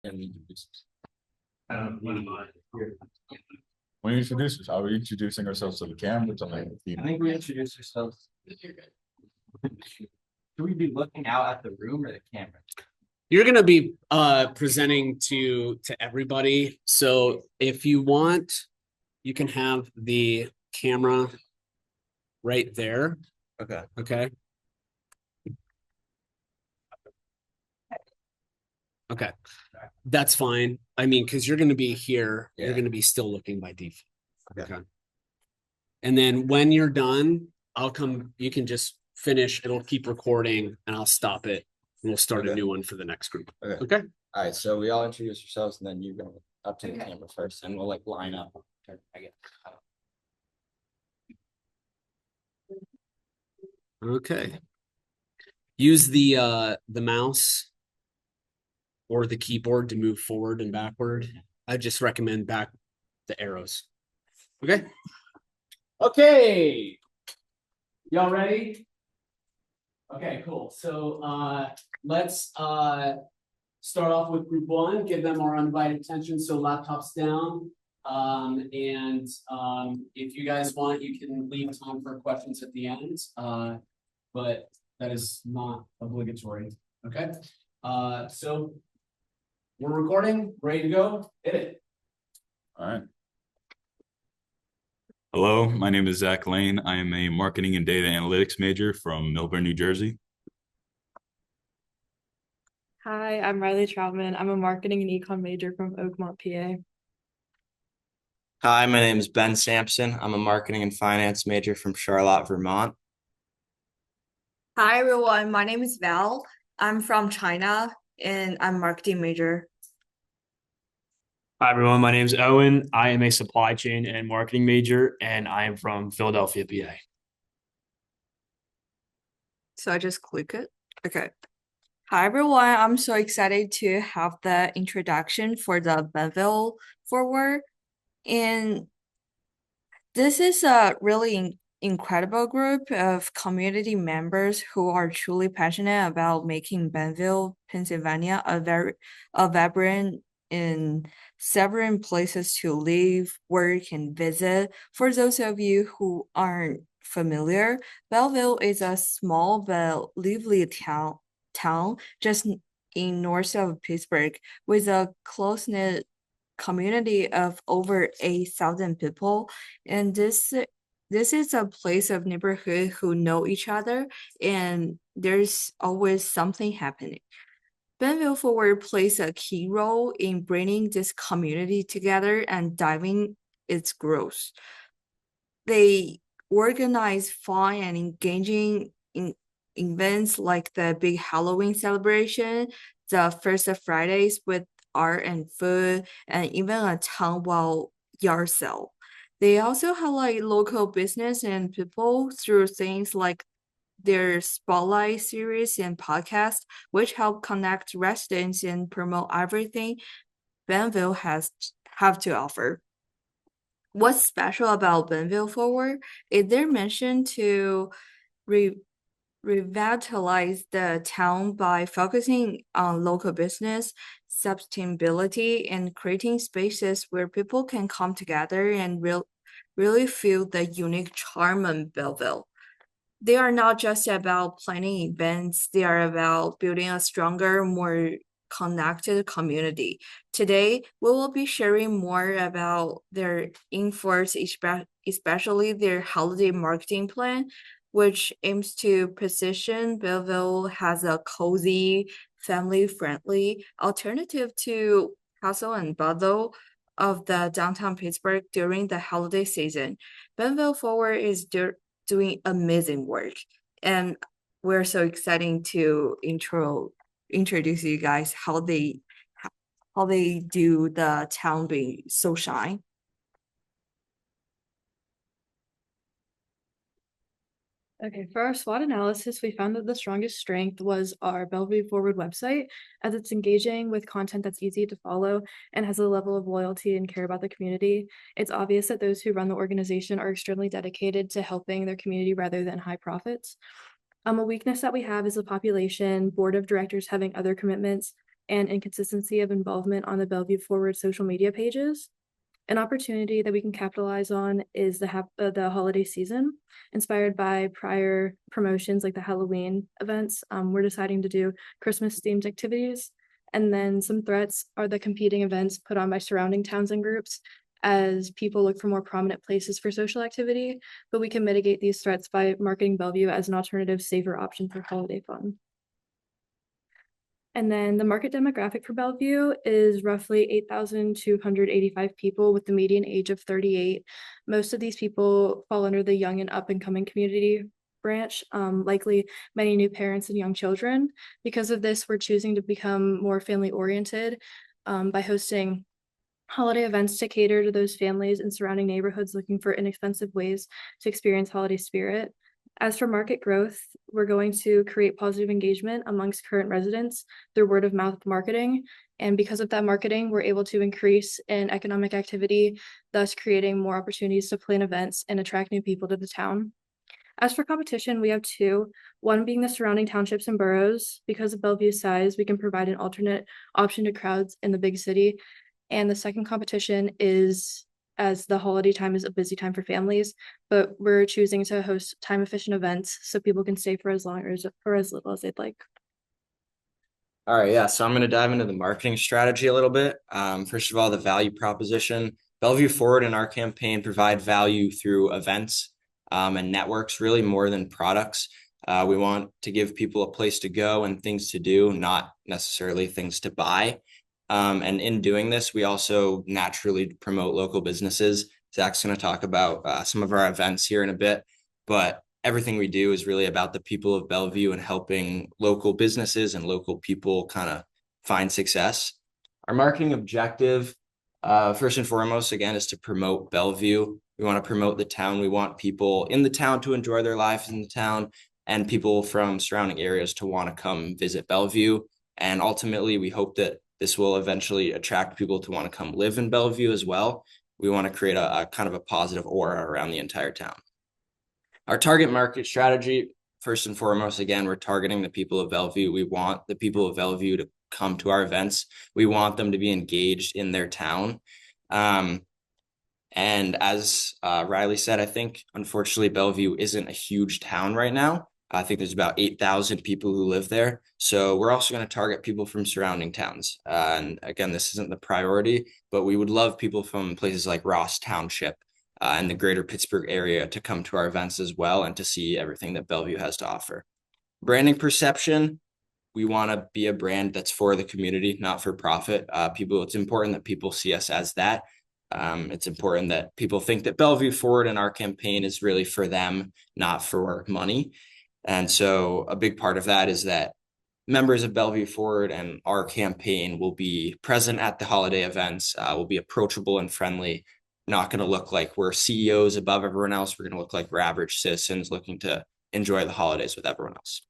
And introduce us. We introduce us. Are we introducing ourselves to the camera? I think we introduce ourselves. Should we be looking out at the room or the camera? You're going to be presenting to everybody. So if you want, you can have the camera right there. Okay. Okay. Okay. That's fine. I mean, because you're going to be here, you're going to be still looking by default. Okay. And then when you're done, I'll come, you can just finish. It'll keep recording and I'll stop it. And we'll start a new one for the next group. Okay. All right. So we all introduce yourselves and then you go up to the camera first and we'll like line up. Okay. Use the mouse or the keyboard to move forward and backward. I just recommend back the arrows. Okay. Okay. Y'all ready? Okay, cool. So let's start off with group one, give them our undivided attention. So laptops down. If you guys want, you can leave time for questions at the end. But that is not obligatory. Okay. So we're recording, ready to go. Hit it. All right. Hello, my name is Zach Lane. I am a marketing and data analytics major from Millburn, New Jersey. Hi, I'm Riley Troutman. I'm a marketing and econ major from Oakmont, PA. Hi, my name is Ben Sampson. I'm a marketing and finance major from Charlotte, Vermont. Hi, everyone. My name is Val. I'm from China and I'm a marketing major. Hi, everyone. My name is Owen. I am a supply chain and marketing major, and I am from Philadelphia, PA. So I just click it. Okay. Hi, everyone. I'm so excited to have the introduction for the Bellevue forward. And this is a really incredible group of community members who are truly passionate about making Bellevue, Pennsylvania, a vibrant and several places to live, work, and visit. For those of you who aren't familiar, Bellevue is a small but lively town just in north of Pittsburgh with a close-knit community of over 8,000 people. And this is a place of neighborhood who know each other and there's always something happening. Bellevue Forward plays a key role in bringing this community together and driving its growth. They organize fun and engaging events like the big Halloween celebration, the First of Fridays with art and food, and even a town-wide yard sale. They also highlight local business and people through things like their spotlight series and podcast, which help connect residents and promote everything Bellevue have to offer. What's special about Bellevue Forward is their mission to revitalize the town by focusing on local business, sustainability, and creating spaces where people can come together and really feel the unique charm of Bellevue. They are not just about planning events, they are about building a stronger, more connected community. Today, we will be sharing more about their efforts, especially their holiday marketing plan, which aims to position Bellevue as a cozy, family-friendly alternative to hustle and bustle of the downtown Pittsburgh during the holiday season. Bellevue Forward is doing amazing work, and we're so excited to introduce you guys how they do the town being so shine. Okay, for our SWOT analysis, we found that the strongest strength was our Bellevue Forward website, as it's engaging with content that's easy to follow and has a level of loyalty and care about the community. It's obvious that those who run the organization are extremely dedicated to helping their community rather than high profits. A weakness that we have is the population, board of directors having other commitments, and inconsistency of involvement on the Bellevue Forward social media pages. An opportunity that we can capitalize on is the holiday season, inspired by prior promotions like the Halloween events. We're deciding to do Christmas themed activities. And then some threats are the competing events put on by surrounding towns and groups as people look for more prominent places for social activity, but we can mitigate these threats by marketing Bellevue as an alternative, safer option for holiday fun. And then the market demographic for Bellevue is roughly 8,285 people with the median age of 38. Most of these people fall under the young and up and coming community branch, likely many new parents and young children. Because of this, we're choosing to become more family oriented by hosting holiday events to cater to those families in surrounding neighborhoods looking for inexpensive ways to experience holiday spirit. As for market growth, we're going to create positive engagement amongst current residents through word of mouth marketing. And because of that marketing, we're able to increase in economic activity, thus creating more opportunities to plan events and attract new people to the town. As for competition, we have two, one being the surrounding townships and boroughs. Because of Bellevue's size, we can provide an alternate option to crowds in the big city. And the second competition is, as the holiday time is a busy time for families, but we're choosing to host time efficient events so people can stay for as long or as little as they'd like. All right, yeah, so I'm going to dive into the marketing strategy a little bit. First of all, the value proposition. Bellevue Forward and our campaign provide value through events and networks, really more than products. We want to give people a place to go and things to do, not necessarily things to buy. And in doing this, we also naturally promote local businesses. Zach's going to talk about some of our events here in a bit, but everything we do is really about the people of Bellevue and helping local businesses and local people kind of find success. Our marketing objective, first and foremost, again, is to promote Bellevue. We want to promote the town. We want people in the town to enjoy their lives in the town and people from surrounding areas to want to come visit Bellevue. And ultimately, we hope that this will eventually attract people to want to come live in Bellevue as well. We want to create a kind of a positive aura around the entire town. Our target market strategy, first and foremost, again, we're targeting the people of Bellevue. We want the people of Bellevue to come to our events. We want them to be engaged in their town. And as Riley said, I think, unfortunately, Bellevue isn't a huge town right now. I think there's about 8,000 people who live there. So we're also going to target people from surrounding towns. And again, this isn't the priority, but we would love people from places like Ross Township and the greater Pittsburgh area to come to our events as well and to see everything that Bellevue has to offer. Branding perception, we want to be a brand that's for the community, not for profit. It's important that people see us as that. It's important that people think that Bellevue Forward and our campaign is really for them, not for money. And so a big part of that is that members of Bellevue Forward and our campaign will be present at the holiday events, will be approachable and friendly, not going to look like we're CEOs above everyone else. We're going to look like we're average citizens looking to enjoy the holidays with everyone else.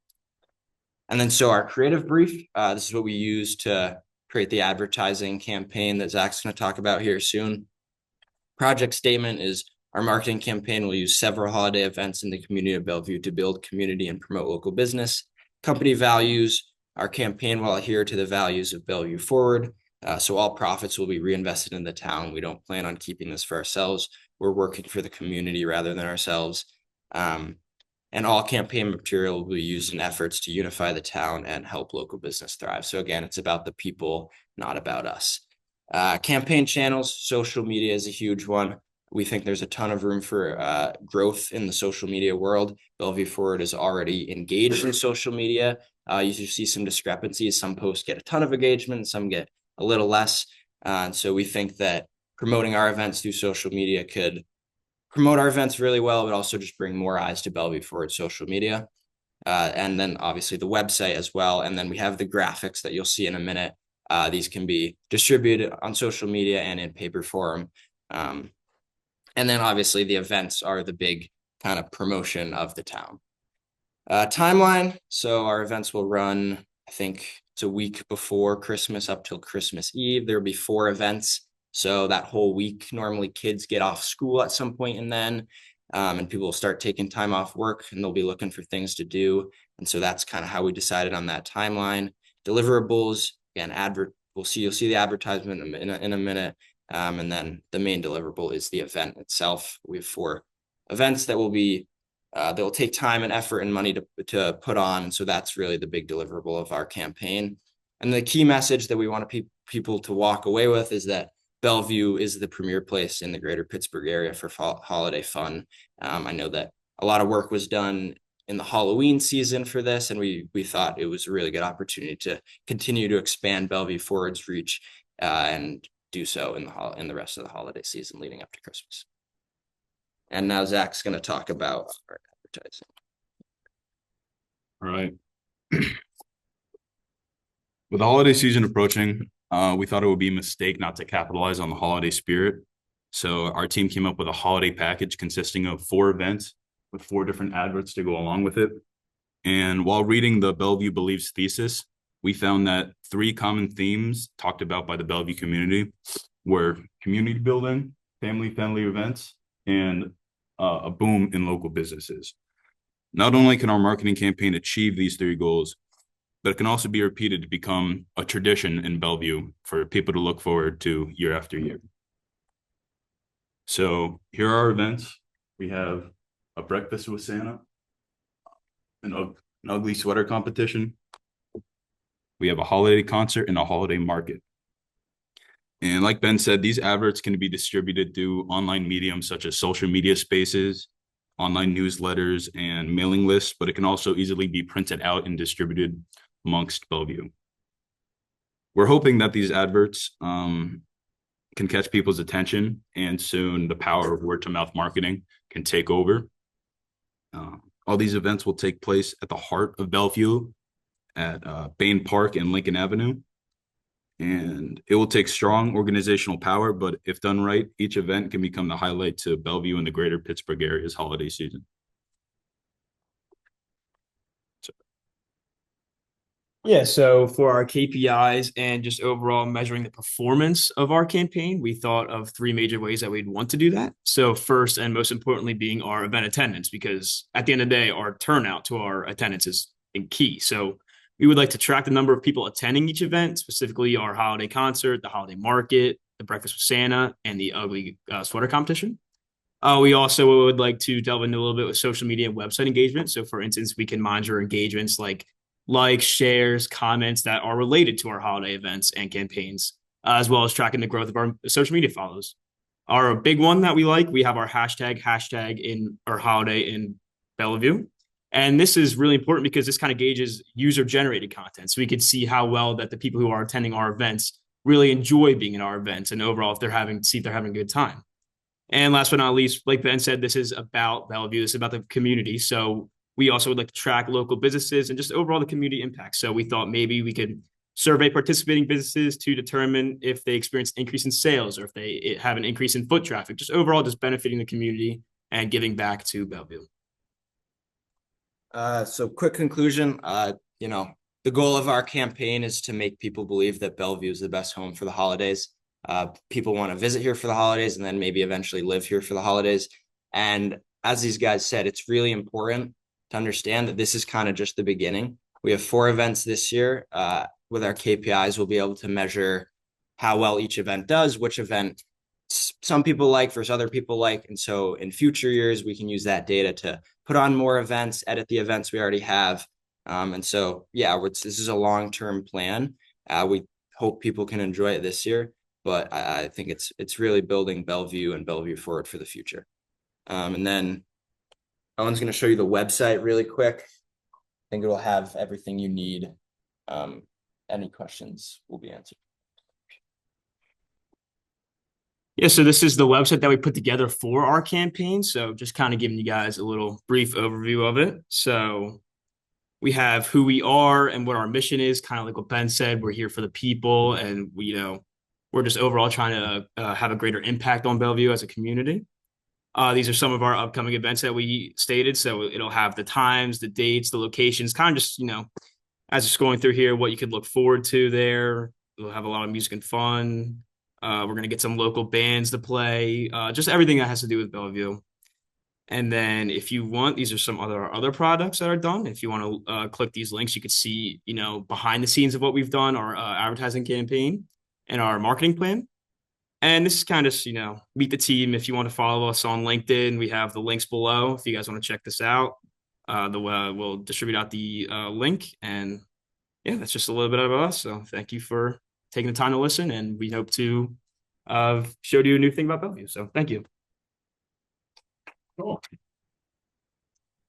And then so our creative brief, this is what we use to create the advertising campaign that Zach's going to talk about here soon. Project statement is our marketing campaign will use several holiday events in the community of Bellevue to build community and promote local business. Company values, our campaign will adhere to the values of Bellevue Forward. So all profits will be reinvested in the town. We don't plan on keeping this for ourselves. We're working for the community rather than ourselves. And all campaign material will be used in efforts to unify the town and help local business thrive. So again, it's about the people, not about us. Campaign channels, social media is a huge one. We think there's a ton of room for growth in the social media world. Bellevue Forward is already engaged in social media. You see some discrepancies. Some posts get a ton of engagement, some get a little less. And so we think that promoting our events through social media could promote our events really well, but also just bring more eyes to Bellevue Forward social media. And then obviously the website as well. And then we have the graphics that you'll see in a minute. These can be distributed on social media and in paper form. And then obviously the events are the big kind of promotion of the town. Timeline. So our events will run, I think it's a week before Christmas up till Christmas Eve. There'll be 4 events. So that whole week, normally kids get off school at some point and then, and people will start taking time off work and they'll be looking for things to do. And so that's kind of how we decided on that timeline. Deliverables, again, you'll see the advertisement in a minute. And then the main deliverable is the event itself. We have 4 events that will take time and effort and money to put on. And so that's really the big deliverable of our campaign. And the key message that we want people to walk away with is that Bellevue is the premier place in the greater Pittsburgh area for holiday fun. I know that a lot of work was done in the Halloween season for this, and we thought it was a really good opportunity to continue to expand Bellevue Forward's reach and do so in the rest of the holiday season leading up to Christmas. And now Zach's going to talk about our advertising. All right. With the holiday season approaching, we thought it would be a mistake not to capitalize on the holiday spirit. So our team came up with a holiday package consisting of 4 events with 4 different adverts to go along with it. And while reading the Bellevue Believes thesis, we found that 3 common themes talked about by the Bellevue community were community building, family-friendly events, and a boom in local businesses. Not only can our marketing campaign achieve these 3 goals, but it can also be repeated to become a tradition in Bellevue for people to look forward to year after year. So here are our events. We have a breakfast with Santa, an ugly sweater competition. We have a holiday concert and a holiday market. And like Ben said, these adverts can be distributed through online mediums such as social media spaces, online newsletters, and mailing lists, but it can also easily be printed out and distributed amongst Bellevue. We're hoping that these adverts can catch people's attention, and soon the power of word-to-mouth marketing can take over. All these events will take place at the heart of Bellevue at Bain Park and Lincoln Avenue. And it will take strong organizational power, but if done right, each event can become the highlight to Bellevue and the greater Pittsburgh area's holiday season. Yeah, so for our KPIs and just overall measuring the performance of our campaign, we thought of 3 major ways that we'd want to do that. So first and most importantly being our event attendance, because at the end of the day, our turnout to our attendance is key. So we would like to track the number of people attending each event, specifically our holiday concert, the holiday market, the breakfast with Santa, and the ugly sweater competition. We also would like to delve into a little bit with social media and website engagement. So for instance, we can monitor engagements like likes, shares, comments that are related to our holiday events and campaigns, as well as tracking the growth of our social media follows. Our big one that we like, we have our hashtag in our holiday in Bellevue. And this is really important because this kind of gauges user-generated content. So we could see how well that the people who are attending our events really enjoy being in our events, and overall if they're having a good time. And last but not least, like Ben said, this is about Bellevue. This is about the community. So we also would like to track local businesses and just overall the community impact. So we thought maybe we could survey participating businesses to determine if they experience an increase in sales or if they have an increase in foot traffic, just overall just benefiting the community and giving back to Bellevue. So quick conclusion, the goal of our campaign is to make people believe that Bellevue is the best home for the holidays. People want to visit here for the holidays and then maybe eventually live here for the holidays. And as these guys said, it's really important to understand that this is kind of just the beginning. We have 4 events this year. With our KPIs, we'll be able to measure how well each event does, which event some people like versus other people like. And so in future years, we can use that data to put on more events, edit the events we already have. And so, this is a long-term plan. We hope people can enjoy it this year, but I think it's really building Bellevue and Bellevue Forward for the future. And then Owen's going to show you the website really quick. I think it'll have everything you need. Any questions will be answered. Yeah, so this is the website that we put together for our campaign. So just kind of giving you guys a little brief overview of it. So we have who we are and what our mission is, kind of like what Ben said. We're here for the people, and we're just overall trying to have a greater impact on Bellevue as a community. These are some of our upcoming events that we stated. So it'll have the times, the dates, the locations, kind of just, as it's going through here, what you could look forward to there. We'll have a lot of music and fun. We're going to get some local bands to play, just everything that has to do with Bellevue. And then if you want, these are some other products that are done. If you want to click these links, you could see, behind the scenes of what we've done, our advertising campaign and our marketing plan. And this is kind of, meet the team. If you want to follow us on LinkedIn, we have the links below. If you guys want to check this out, we'll distribute out the link. And yeah, that's just a little bit about us. So thank you for taking the time to listen. And we hope to show you a new thing about Bellevue. So thank you. Cool.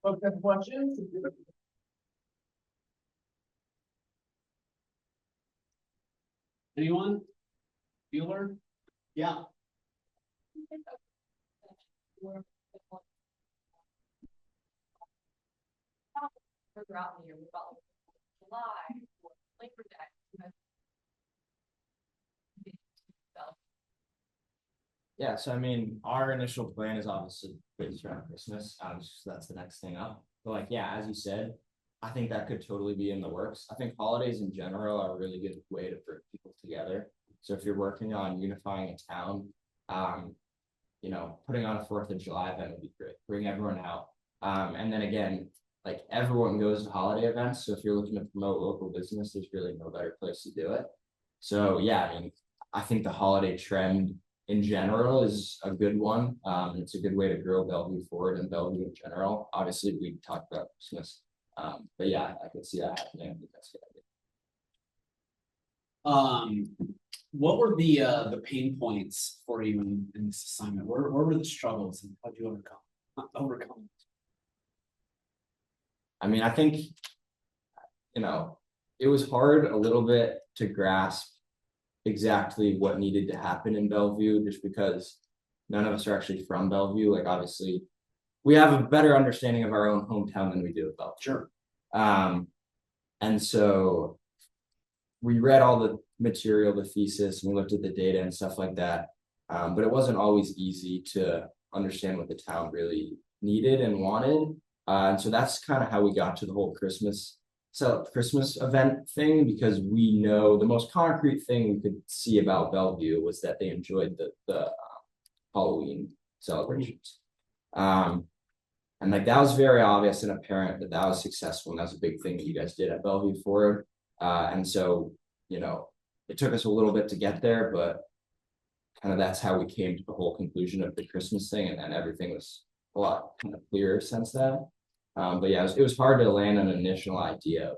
Folks have questions? Anyone? Bueller? Yeah. Throughout the year, we've got like July, Labor Day. Yeah, so I mean, our initial plan is obviously based around Christmas. So that's the next thing up. But like, yeah, as you said, I think that could totally be in the works. I think holidays in general are a really good way to bring people together. So if you're working on unifying a town, putting on a 4th of July event would be great. Bring everyone out. And then again, like everyone goes to holiday events. So if you're looking to promote local business, there's really no better place to do it. So yeah, I mean, I think the holiday trend in general is a good one. It's a good way to grow Bellevue forward and Bellevue in general. Obviously, we talked about Christmas, but yeah, I could see that happening. I think that's a good idea. What were the pain points for you in this assignment? Where were the struggles and how did you overcome? I mean, I think, it was hard a little bit to grasp exactly what needed to happen in Bellevue, just because none of us are actually from Bellevue. Like, obviously, we have a better understanding of our own hometown than we do of Bellevue. Sure. And so we read all the material, the thesis, and we looked at the data and stuff like that. But it wasn't always easy to understand what the town really needed and wanted. And so that's kind of how we got to the whole Christmas event thing, because we know the most concrete thing we could see about Bellevue was that they enjoyed the Halloween celebrations. And like that was very obvious and apparent that was successful, and that was a big thing that you guys did at Bellevue Forward. And so, it took us a little bit to get there, but kind of that's how we came to the whole conclusion of the Christmas thing, and then everything was a lot kind of clearer since then. But yeah, it was hard to land an initial idea of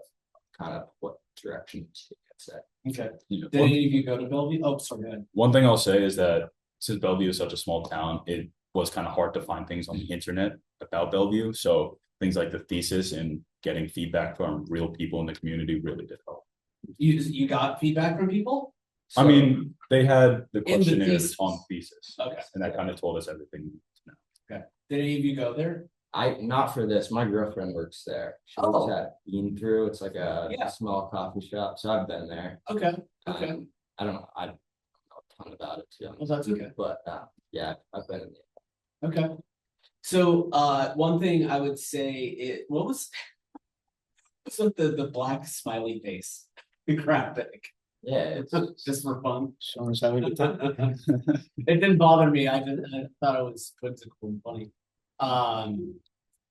kind of what direction to take, I'd say. Okay. Did any of you go to Bellevue? Oh, sorry, go ahead. One thing I'll say is that since Bellevue is such a small town, it was kind of hard to find things on the internet about Bellevue. So things like the thesis and getting feedback from real people in the community really did help. You got feedback from people? I mean, they had the In the questionnaires thesis. on thesis. Okay. And that kind of told us everything we need to know. Okay. Did any of you go there? Not for this. My girlfriend works there. She Oh. works at Bean Through. It's like a Yeah. small coffee shop. So I've been there. Okay. Okay. I don't know a ton about it, to be honest. Well, that's okay. But yeah, I've been in there. Okay. So one thing I would say what's with the black smiley face graphic? Yeah, it's Just for fun. Showing us how we did that. It didn't bother me. I thought it was whimsical and funny.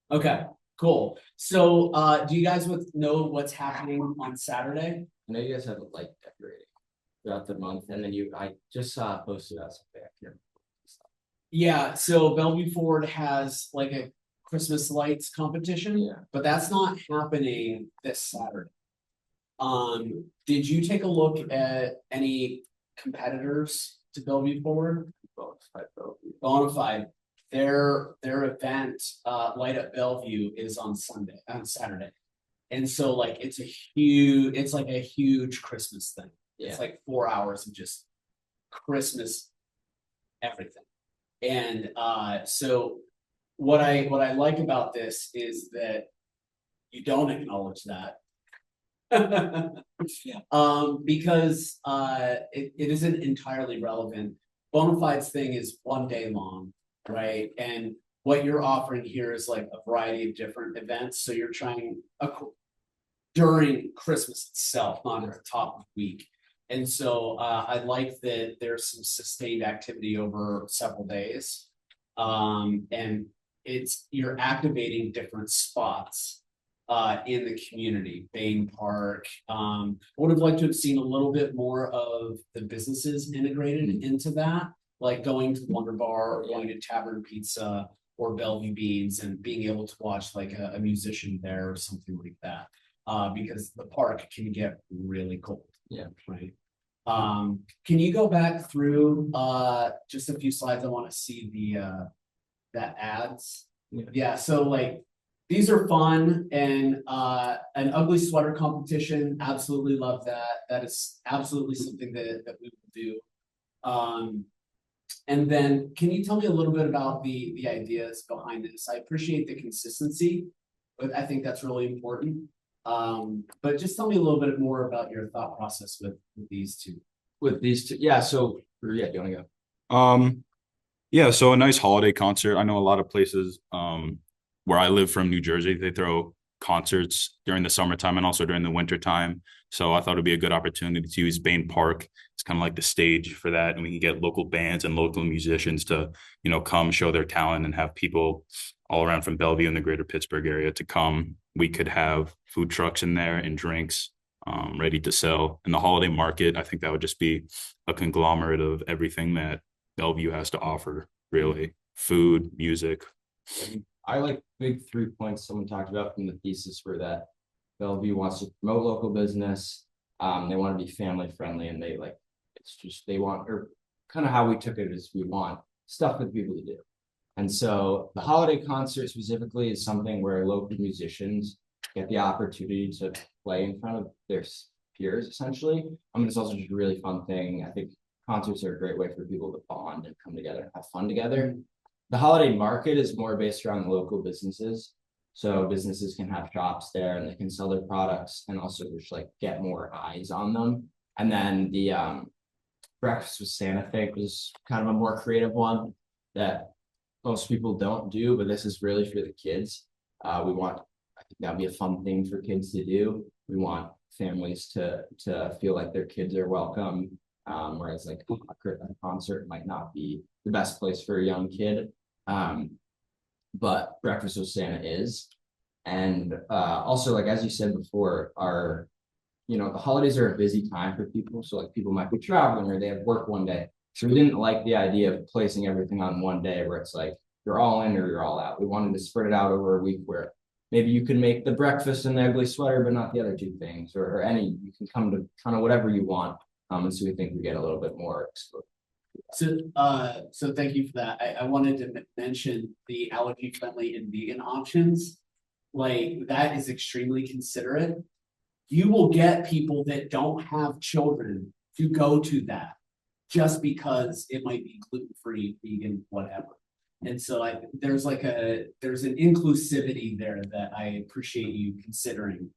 Okay, cool. So do you guys know what's happening on Saturday? I know you guys have a light decorating throughout the month, and then I just saw it posted out something. I can't remember. Yeah, so Bellevue Ford has like a Christmas lights competition, Yeah. but that's not happening this Saturday. Did you take a look at any competitors to Bellevue Forward? Bonafide. Their event, Light Up Bellevue, is on Saturday. And so like it's like a huge Christmas thing. Yeah. It's like 4 hours of just Christmas everything. And so what I like about this is that you don't acknowledge that. Because it isn't entirely relevant. Bonafide's thing is 1 day long, right? And what you're offering here is like a variety of different events. So you're trying during Christmas itself, not at the top of the week. And so I like that there's some sustained activity over several days. And you're activating different spots in the community, Bain Park. I would have liked to have seen a little bit more of the businesses integrated into that, like going to Wonder Bar or going to Tavern Pizza or Bellevue Beans and being able to watch like a musician there or something like that. Because the park can get really cold. Yeah. Right. Can you go back through just a few slides? I want to see that ads. Yeah, so like these are fun, and an ugly sweater competition, absolutely love that. That is absolutely something that we will do. And then can you tell me a little bit about the ideas behind this? I appreciate the consistency, but I think that's really important. But just tell me a little bit more about your thought process with these two. With these two, yeah, so, yeah, do you wanna go? Yeah, so a nice holiday concert. I know a lot of places where I live from New Jersey, they throw concerts during the summertime and also during the winter time. So I thought it'd be a good opportunity to use Bain Park. It's kind of like the stage for that, and we can get local bands and local musicians to, come show their talent and have people all around from Bellevue and the greater Pittsburgh area to come. We could have food trucks in there and drinks ready to sell. In the holiday market, I think that would just be a conglomerate of everything that Bellevue has to offer, really. Food, music. I like big 3 points someone talked about from the thesis were that Bellevue wants to promote local business. They want to be family friendly, and they want, or kind of how we took it is we want stuff for people to do. And so the holiday concert specifically is something where local musicians get the opportunity to play in front of their peers, essentially. It's also just a really fun thing. I think concerts are a great way for people to bond and come together and have fun together. The holiday market is more based around local businesses. So businesses can have shops there and they can sell their products and also just like get more eyes on them. And then the breakfast with Santa thing was kind of a more creative one that most people don't do, but this is really for the kids. I think that'd be a fun thing for kids to do. We want families to feel like their kids are welcome. Whereas like a concert might not be the best place for a young kid. But breakfast with Santa is. And also, like as you said before, the holidays are a busy time for people. So like people might be traveling or they have work one day. So we didn't like the idea of placing everything on one day where it's like you're all in or you're all out. We wanted to spread it out over a week where maybe you can make the breakfast and the ugly sweater, but not the other two things, or you can come to kind of whatever you want. And so we think we get a little bit more exposure. So thank you for that. I wanted to mention the allergy friendly and vegan options. Like that is extremely considerate. You will get people that don't have children to go to that just because it might be gluten-free, vegan, whatever. And so there's an inclusivity there that I appreciate you considering,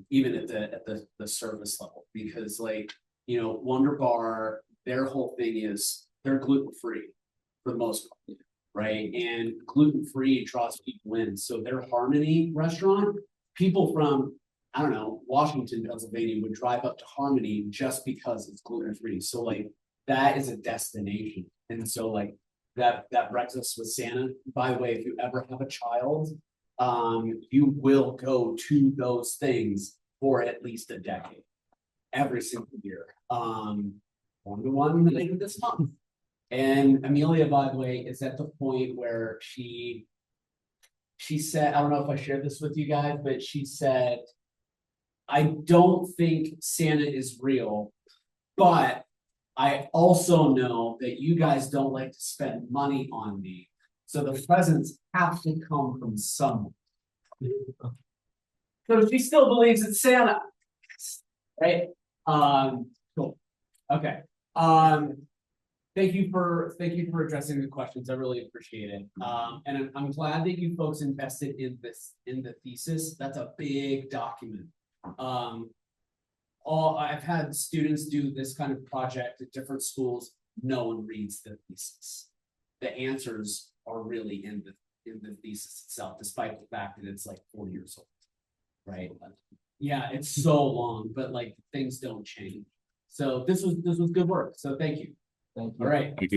even at the service level, because Wonder Bar, their whole thing is they're gluten-free for the most part, right? And gluten-free draws people in. So their Harmony restaurant, people from, I don't know, Washington, Pennsylvania would drive up to Harmony just because it's gluten-free. So that is a destination. And so that breakfast with Santa, by the way, if you ever have a child, you will go to those things for at least a decade, every single year. 1-to-1 later this month. And Amelia, by the way, is at the point where she said, I don't know if I shared this with you guys, but she said, I don't think Santa is real, but I also know that you guys don't like to spend money on me. So the presents have to come from someone. So she still believes it's Santa. Right? Cool. Okay. Thank you for addressing the questions. I really appreciate it. And I'm glad that you folks invested in the thesis. That's a big document. I've had students do this kind of project at different schools. No one reads the thesis. The answers are really in the thesis itself, despite the fact that it's 4 years old, right? Yeah, it's so long, but things don't change. So this was good work. So thank you. Thank you. All right. Thank you.